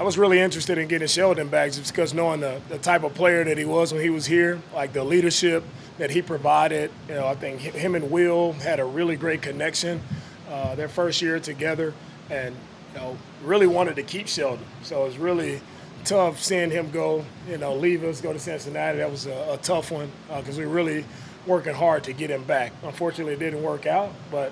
I was really interested in getting Sheldon back just because knowing the type of player that he was when he was here, like the leadership that he provided. I think him and Will had a really great connection their first year together, and really wanted to keep Sheldon. So it was really tough seeing him go, leave us, go to Cincinnati. That was a tough one because we were really working hard to get him back. Unfortunately, it didn't work out, but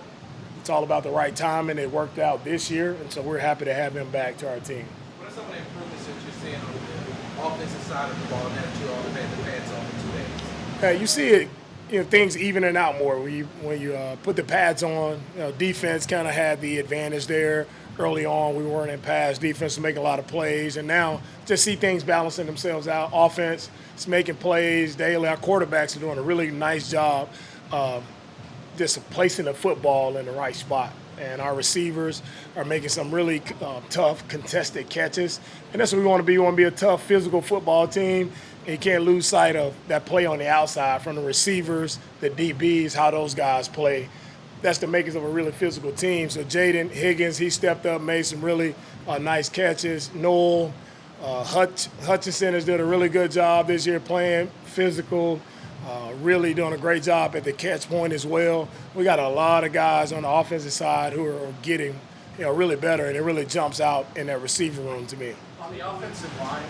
it's all about the right time, and it worked out this year, and so we're happy to have him back to our team. What are some of the improvements that you're seeing on the offensive side of the ball now that you all have had the pads on for 2 days? You see it, things evening out more when you put the pads on. Defense kind of had the advantage there early on. We weren't in pass. Defense was making a lot of plays, and now just see things balancing themselves out. Offense is making plays daily. Our quarterbacks are doing a really nice job just placing the football in the right spot. And our receivers are making some really tough, contested catches. And that's what we want to be. We want to be a tough, physical football team. And you can't lose sight of that play on the outside from the receivers, the DBs, how those guys play. That's the makers of a really physical team. So Jaden Higgins, he stepped up, made some really nice catches. Noel Hutchinson has done a really good job this year playing physical. Really doing a great job at the catch point as well. We got a lot of guys on the offensive side who are getting, really better, and it really jumps out in that receiver room to me. On the offensive line,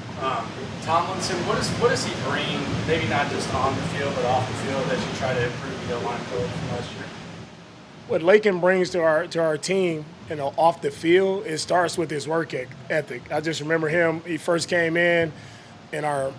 Tomlinson, what does he bring? Maybe not just on the field, but off the field as you try to improve the line coach from last year. What Lakin brings to our team, off the field, it starts with his work ethic. I just remember him. He first came in our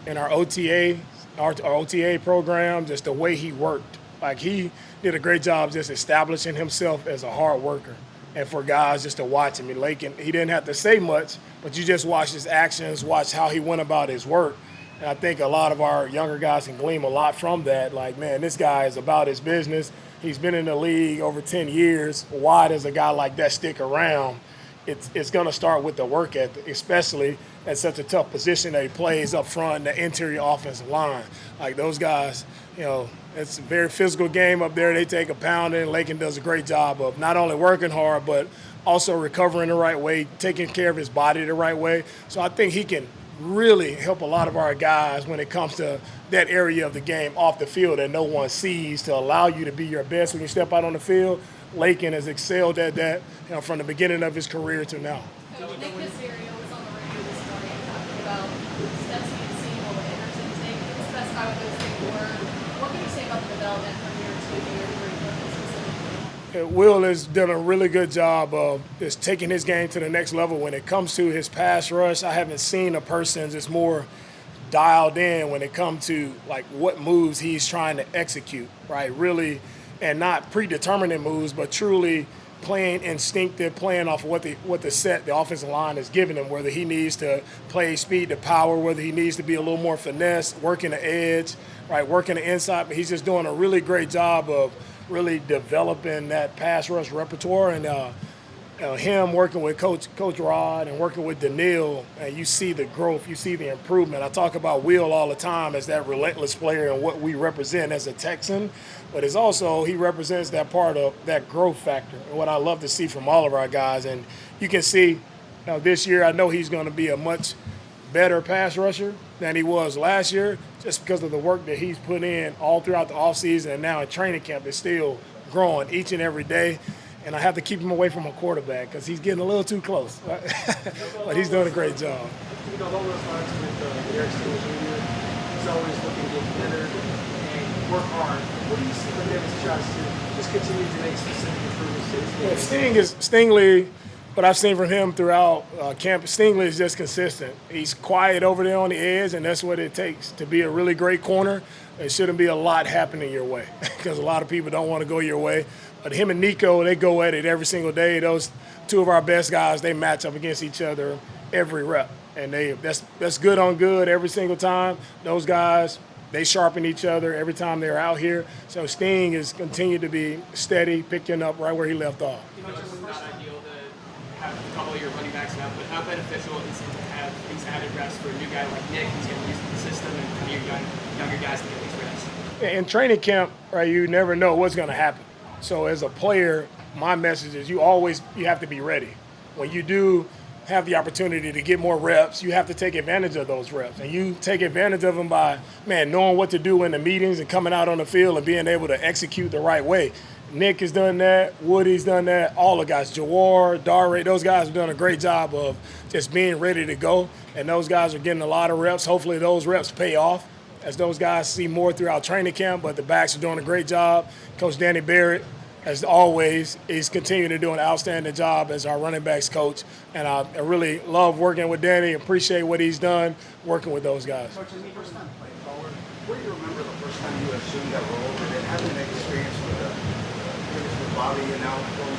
OTA. Our OTA program, just the way he worked. Like, he did a great job just establishing himself as a hard worker. And for guys just to watch him, Lakin, he didn't have to say much, but you just watch his actions, watch how he went about his work. And I think a lot of our younger guys can glean a lot from that. Like, man, this guy is about his business. He's been in the league over 10 years. Why does a guy like that stick around? It's going to start with the work ethic, especially at such a tough position that he plays up front in the interior offensive line. Like, those guys, it's a very physical game up there. They take a pounding. Lakin does a great job of not only working hard, but also recovering the right way, taking care of his body the right way. So I think he can really help a lot of our guys when it comes to that area of the game off the field that no one sees, to allow you to be your best when you step out on the field. Lakin has excelled at that from the beginning of his career to now. Coach, Nick Casario was on the radio this morning talking about steps he had seen Will Anderson take. Can you specify what those things were? What can you say about the development from year 2 to year 3 specifically? Will has done a really good job of just taking his game to the next level. When it comes to his pass rush, I haven't seen a person that's more dialed in when it comes to like what moves he's trying to execute, right? Really, and not predetermining moves, but truly playing instinctive, playing off of what the offensive line is giving him, whether he needs to play speed to power, whether he needs to be a little more finesse, working the edge, right, working the inside. But he's just doing a really great job of really developing that pass rush repertoire. And him working with Coach Rod and working with Daniil, and you see the growth, you see the improvement. I talk about Will all the time as that relentless player and what we represent as a Texan, but it's also he represents that part of that growth factor and what I love to see from all of our guys. And you can see this year, I know he's going to be a much better pass rusher than he was last year just because of the work that he's put in all throughout the offseason, and now in training camp is still growing each and every day. And I have to keep him away from a quarterback because he's getting a little too close. But he's doing a great job. Along those lines with Eric Steele Jr., he's always looking to get better and work hard. What do you see from him as he tries to just continue to make specific improvements to his game? Stingley, what I've seen from him throughout camp, Stingley is just consistent. He's quiet over there on the edge, and that's what it takes to be a really great corner. There shouldn't be a lot happening your way because a lot of people don't want to go your way. But him and Nico, they go at it every single day. Those two of our best guys, they match up against each other every rep. And that's good on good every single time. Those guys, they sharpen each other every time they're out here. So Sting has continued to be steady, picking up right where he left off. You know, it's not ideal to have a couple of your running backs now, but how beneficial is it to have these added reps for a new guy like Nick who's getting used to the system and for your younger guys to get these reps? In training camp, right, you never know what's going to happen. So as a player, my message is you have to be ready. When you do have the opportunity to get more reps, you have to take advantage of those reps. And you take advantage of them by, man, knowing what to do in the meetings and coming out on the field and being able to execute the right way. Nick has done that. Woody's done that. All the guys, Jawar, Dare, those guys have done a great job of just being ready to go. And those guys are getting a lot of reps. Hopefully those reps pay off as those guys see more throughout training camp. But the backs are doing a great job. Coach Danny Barrett, as always, is continuing to do an outstanding job as our running backs coach. And I really love working with Danny, appreciate what he's done working with those guys. Coach, as the first time playing forward, what do you remember the first time you assumed that role and then having an experience with Bobby and now going